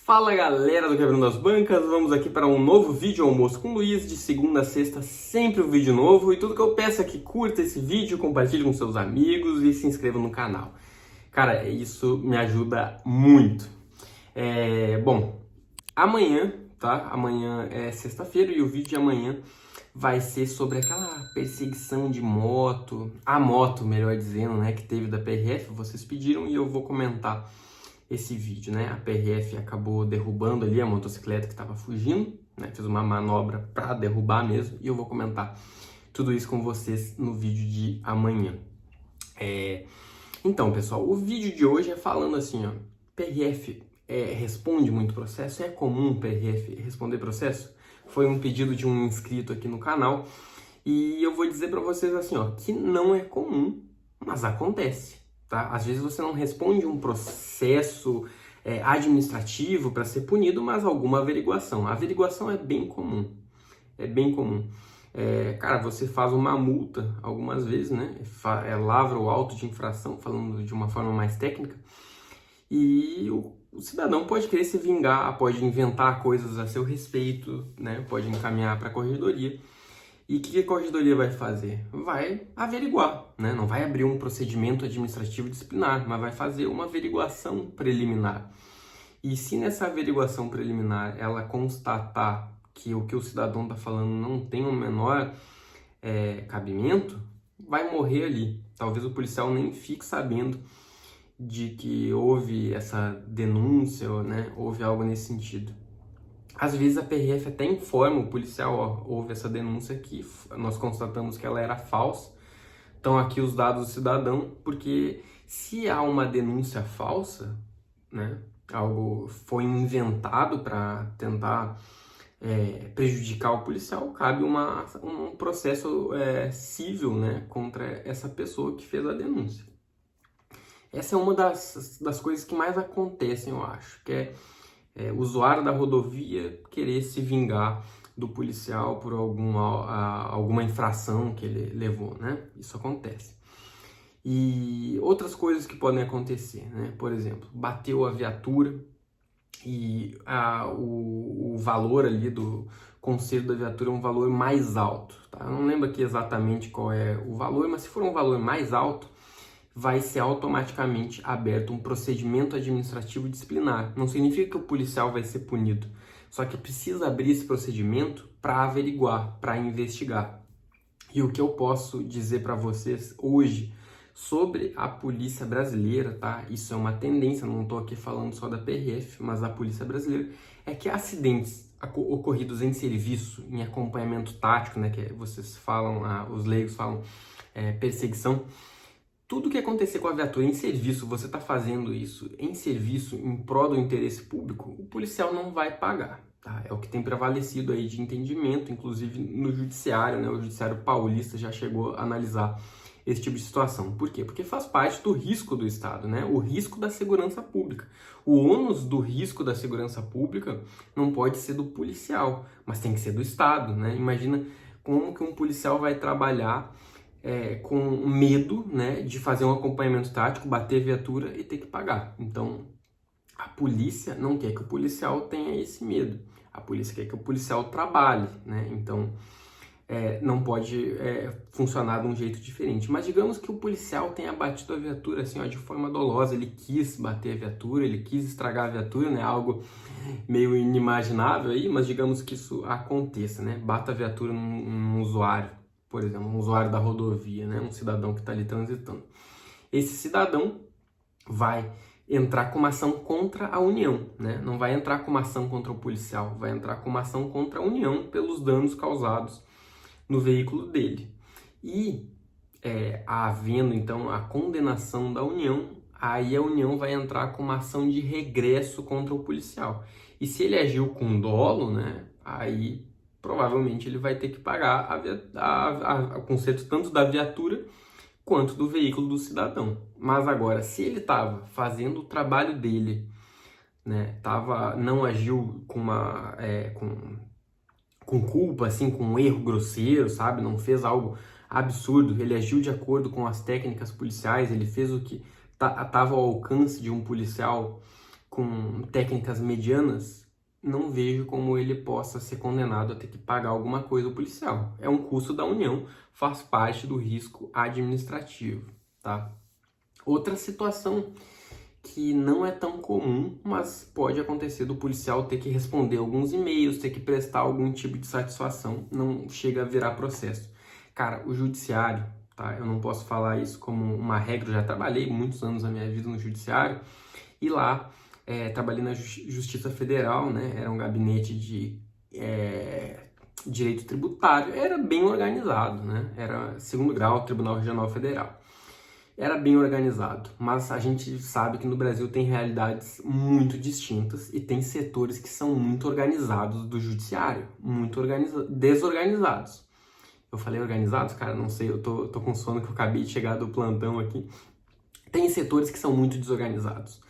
Fala galera do Quebrando as Bancas, vamos aqui para um novo vídeo almoço com o Luiz, de segunda a sexta, sempre um vídeo novo. E tudo que eu peço é que curta esse vídeo, compartilhe com seus amigos e se inscreva no canal. Cara, isso me ajuda muito. Bom, amanhã, tá? Amanhã é sexta-feira e o vídeo de amanhã vai ser sobre aquela perseguição de moto, a moto, melhor dizendo, né, que teve da PRF. Vocês pediram e eu vou comentar esse vídeo, né? A PRF acabou derrubando ali a motocicleta que estava fugindo, né? Fez uma manobra para derrubar mesmo, e eu vou comentar tudo isso com vocês no vídeo de amanhã. Então, pessoal, o vídeo de hoje é falando assim, ó, PRF responde muito processo? É comum PRF responder processo? Foi um pedido de um inscrito aqui no canal, e eu vou dizer para vocês assim, ó, que não é comum, mas acontece. Tá? Às vezes você não responde um processo administrativo para ser punido, mas alguma averiguação. A averiguação é bem comum. É bem comum. Cara, você faz uma multa algumas vezes, né? Lavra o auto de infração, falando de uma forma mais técnica, e o cidadão pode querer se vingar, pode inventar coisas a seu respeito, né? Pode encaminhar para a corregedoria. E o que a corregedoria vai fazer? Vai averiguar, né? Não vai abrir um procedimento administrativo disciplinar, mas vai fazer uma averiguação preliminar. E se nessa averiguação preliminar ela constatar que o que o cidadão está falando não tem o menor cabimento, vai morrer ali. Talvez o policial nem fique sabendo de que houve essa denúncia, né? Houve algo nesse sentido. Às vezes a PRF até informa o policial, ó, houve essa denúncia aqui, nós constatamos que ela era falsa, estão aqui os dados do cidadão, porque se há uma denúncia falsa, né, algo foi inventado para tentar prejudicar o policial, cabe um processo civil, né, contra essa pessoa que fez a denúncia. Essa é uma das coisas que mais acontecem, eu acho, que o usuário da rodovia querer se vingar do policial por alguma infração que ele levou, né? Isso acontece. E outras coisas que podem acontecer, né? Por exemplo, bateu a viatura e o valor ali do conserto da viatura é um valor mais alto, tá? Eu não lembro aqui exatamente qual é o valor, mas se for um valor mais alto, vai ser automaticamente aberto um procedimento administrativo disciplinar. Não significa que o policial vai ser punido, só que precisa abrir esse procedimento para averiguar, para investigar. E o que eu posso dizer para vocês hoje sobre a polícia brasileira, tá? Isso é uma tendência, não estou aqui falando só da PRF, mas da polícia brasileira, é que acidentes ocorridos em serviço, em acompanhamento tático, né, que vocês falam, os leigos falam perseguição, tudo que acontecer com a viatura em serviço, você está fazendo isso em serviço, em prol do interesse público, o policial não vai pagar. Tá? É o que tem prevalecido aí de entendimento, inclusive no judiciário, né? O judiciário paulista já chegou a analisar esse tipo de situação. Por quê? Porque faz parte do risco do Estado, né? O risco da segurança pública. O ônus do risco da segurança pública não pode ser do policial, mas tem que ser do Estado, né? Imagina como que um policial vai trabalhar com medo, né, de fazer um acompanhamento tático, bater a viatura e ter que pagar. Então, a polícia não quer que o policial tenha esse medo. A polícia quer que o policial trabalhe, né? Então, não pode funcionar de um jeito diferente. Mas digamos que o policial tenha batido a viatura assim, ó, de forma dolosa, ele quis bater a viatura, ele quis estragar a viatura, né? Algo meio inimaginável aí, mas digamos que isso aconteça, né? Bata a viatura num usuário, por exemplo, um usuário da rodovia, né? Um cidadão que está ali transitando. Esse cidadão vai entrar com uma ação contra a União, né? Não vai entrar com uma ação contra o policial, vai entrar com uma ação contra a União pelos danos causados no veículo dele. E havendo então a condenação da União, aí a União vai entrar com uma ação de regresso contra o policial. E se ele agiu com dolo, né? Aí provavelmente ele vai ter que pagar o conserto tanto da viatura quanto do veículo do cidadão. Mas agora, se ele estava fazendo o trabalho dele, né, não agiu com culpa, assim, com um erro grosseiro, sabe? Não fez algo absurdo, ele agiu de acordo com as técnicas policiais, ele fez o que estava ao alcance de um policial com técnicas medianas, não vejo como ele possa ser condenado a ter que pagar alguma coisa ao policial. É um custo da União, faz parte do risco administrativo, tá? Outra situação que não é tão comum, mas pode acontecer do policial ter que responder alguns e-mails, ter que prestar algum tipo de satisfação, não chega a virar processo. Cara, o judiciário, tá? Eu não posso falar isso como uma regra, eu já trabalhei muitos anos da minha vida no judiciário, e lá trabalhei na Justiça Federal, né? Era um gabinete de direito tributário, era bem organizado, né? Era segundo grau, Tribunal Regional Federal. Era bem organizado, mas a gente sabe que no Brasil tem realidades muito distintas e tem setores que são muito organizados do judiciário, muito desorganizados. Eu falei organizados? Cara, não sei, eu tô com sono que eu acabei de chegar do plantão aqui. Tem setores que são muito desorganizados.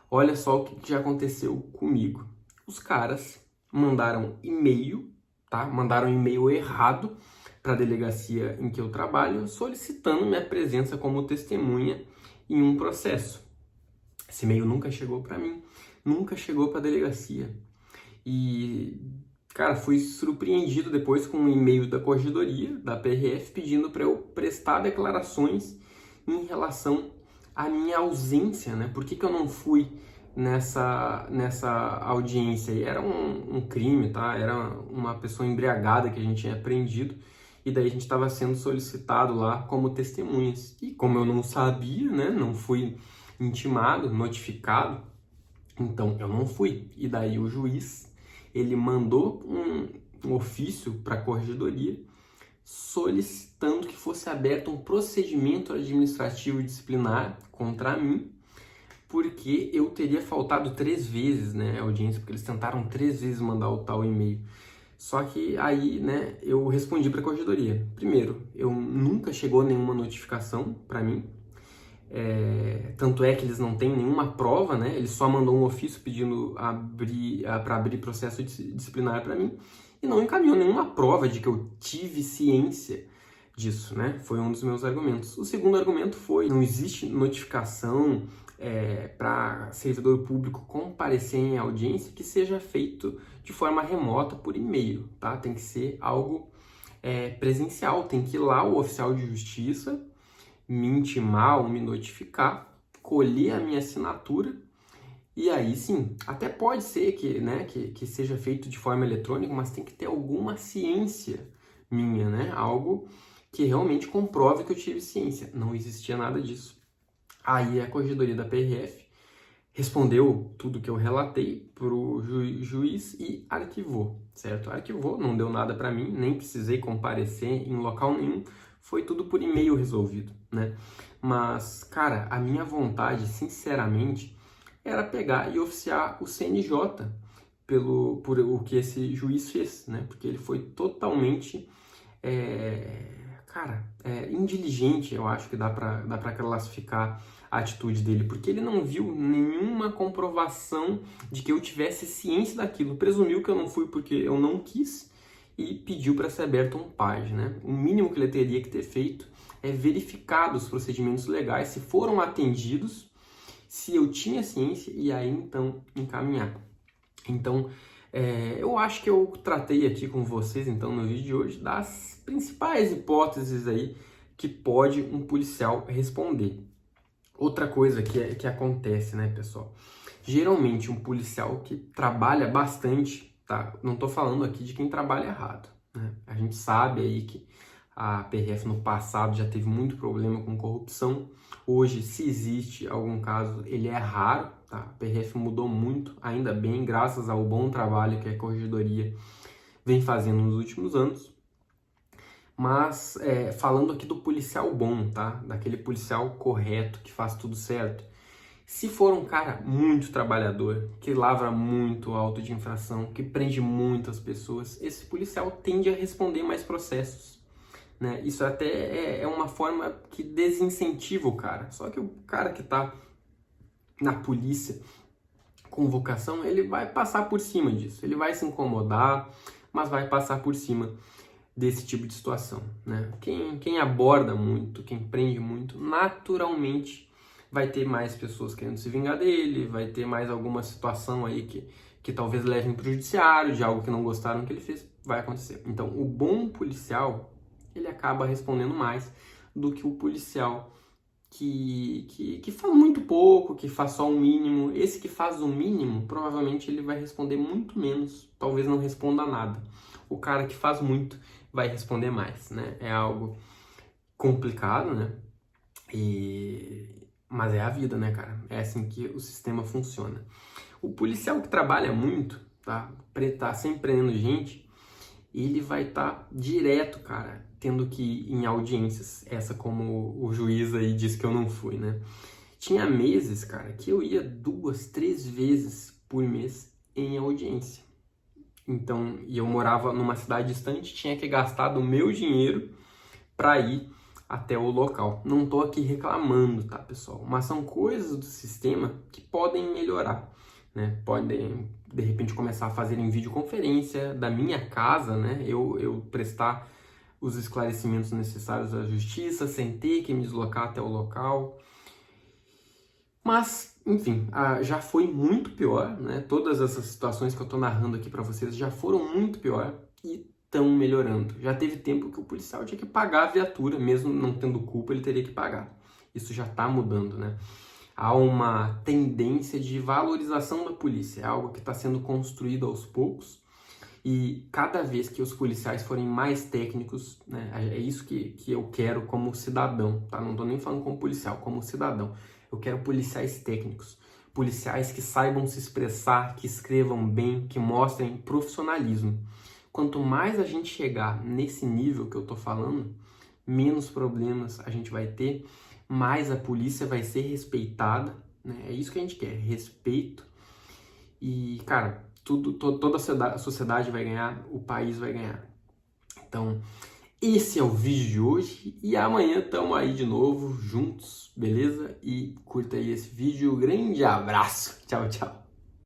Olha só o que já aconteceu comigo. Os caras mandaram e-mail, tá? Mandaram um e-mail errado para a delegacia em que eu trabalho, solicitando minha presença como testemunha em um processo. Esse e-mail nunca chegou para mim, nunca chegou para a delegacia. E, cara, fui surpreendido depois com um e-mail da corregedoria, da PRF, pedindo para eu prestar declarações em relação à minha ausência, né? Por que eu não fui nessa audiência? E era um crime, tá? Era uma pessoa embriagada que a gente tinha prendido. E daí a gente estava sendo solicitado lá como testemunhas. E como eu não sabia, né, não fui intimado, notificado, então eu não fui. E daí o juiz, ele mandou um ofício para a corregedoria solicitando que fosse aberto um procedimento administrativo disciplinar contra mim, porque eu teria faltado 3 vezes, né, a audiência, porque eles tentaram 3 vezes mandar o tal e-mail. Só que aí, né, eu respondi para a corregedoria. Primeiro, eu nunca chegou nenhuma notificação para mim. Tanto é que eles não têm nenhuma prova, né? Eles só mandou um ofício pedindo para abrir processo disciplinar para mim e não encaminhou nenhuma prova de que eu tive ciência disso, né? Foi um dos meus argumentos. O segundo argumento foi: não existe notificação para servidor público comparecer em audiência que seja feito de forma remota por e-mail, tá? Tem que ser algo presencial, tem que ir lá o oficial de justiça me intimar ou me notificar, colher a minha assinatura e aí sim, até pode ser que, né, que seja feito de forma eletrônica, mas tem que ter alguma ciência minha, né? Algo que realmente comprove que eu tive ciência. Não existia nada disso. Aí a corregedoria da PRF respondeu tudo que eu relatei para o juiz e arquivou, certo? Arquivou, não deu nada para mim, nem precisei comparecer em local nenhum, foi tudo por e-mail resolvido, né? Mas, cara, a minha vontade, sinceramente, era pegar e oficiar o CNJ por o que esse juiz fez, né? Porque ele foi totalmente, indiligente, eu acho que dá pra classificar a atitude dele, porque ele não viu nenhuma comprovação de que eu tivesse ciência daquilo, presumiu que eu não fui porque eu não quis e pediu para ser aberto um PAJ, né? O mínimo que ele teria que ter feito é verificado os procedimentos legais, se foram atendidos, se eu tinha ciência e aí então encaminhar. Então, eu acho que eu tratei aqui com vocês, então, no vídeo de hoje, das principais hipóteses aí que pode um policial responder. Outra coisa que acontece, né, pessoal? Geralmente, um policial que trabalha bastante, tá? Não tô falando aqui de quem trabalha errado, né? A gente sabe aí que a PRF no passado já teve muito problema com corrupção. Hoje, se existe algum caso, ele é raro, tá? A PRF mudou muito, ainda bem, graças ao bom trabalho que a corregedoria vem fazendo nos últimos anos. Mas, falando aqui do policial bom, tá? Daquele policial correto, que faz tudo certo. Se for um cara muito trabalhador, que lavra muito auto de infração, que prende muitas pessoas, esse policial tende a responder mais processos, né? Isso até é uma forma que desincentiva o cara. Só que o cara que tá na polícia com vocação, ele vai passar por cima disso. Ele vai se incomodar, mas vai passar por cima desse tipo de situação, né? Quem aborda muito, quem prende muito, naturalmente vai ter mais pessoas querendo se vingar dele, vai ter mais alguma situação aí que talvez levem para o judiciário de algo que não gostaram que ele fez, vai acontecer. Então, o bom policial, ele acaba respondendo mais do que o policial que faz muito pouco, que faz só o mínimo. Esse que faz o mínimo, provavelmente ele vai responder muito menos, talvez não responda nada. O cara que faz muito vai responder mais, né? É algo complicado, né? Mas é a vida, né, cara? É assim que o sistema funciona. O policial que trabalha muito, tá sempre prendendo gente, ele vai estar direto, cara, tendo que ir em audiências. Essa, como o juiz aí disse que eu não fui, né? Tinha meses, cara, que eu ia 2, 3 vezes por mês em audiência. Então, e eu morava numa cidade distante, tinha que gastar do meu dinheiro para ir até o local. Não tô aqui reclamando, tá, pessoal? Mas são coisas do sistema que podem melhorar, né? Podem, de repente, começar a fazer em videoconferência da minha casa, né? Eu prestar os esclarecimentos necessários à justiça, sem ter que me deslocar até o local. Mas, enfim, já foi muito pior, né? Todas essas situações que eu tô narrando aqui para vocês já foram muito pior e estão melhorando. Já teve tempo que o policial tinha que pagar a viatura, mesmo não tendo culpa, ele teria que pagar. Isso já está mudando, né? Há uma tendência de valorização da polícia, é algo que está sendo construído aos poucos, e cada vez que os policiais forem mais técnicos, né, é isso que eu quero como cidadão, tá? Não estou nem falando como policial, como cidadão. Eu quero policiais técnicos, policiais que saibam se expressar, que escrevam bem, que mostrem profissionalismo. Quanto mais a gente chegar nesse nível que eu tô falando, menos problemas a gente vai ter, mais a polícia vai ser respeitada, né? É isso que a gente quer, respeito. E, cara, toda a sociedade vai ganhar, o país vai ganhar. Então, esse é o vídeo de hoje e amanhã estamos aí de novo, juntos, beleza? E curta aí esse vídeo. Grande abraço. Tchau, tchau.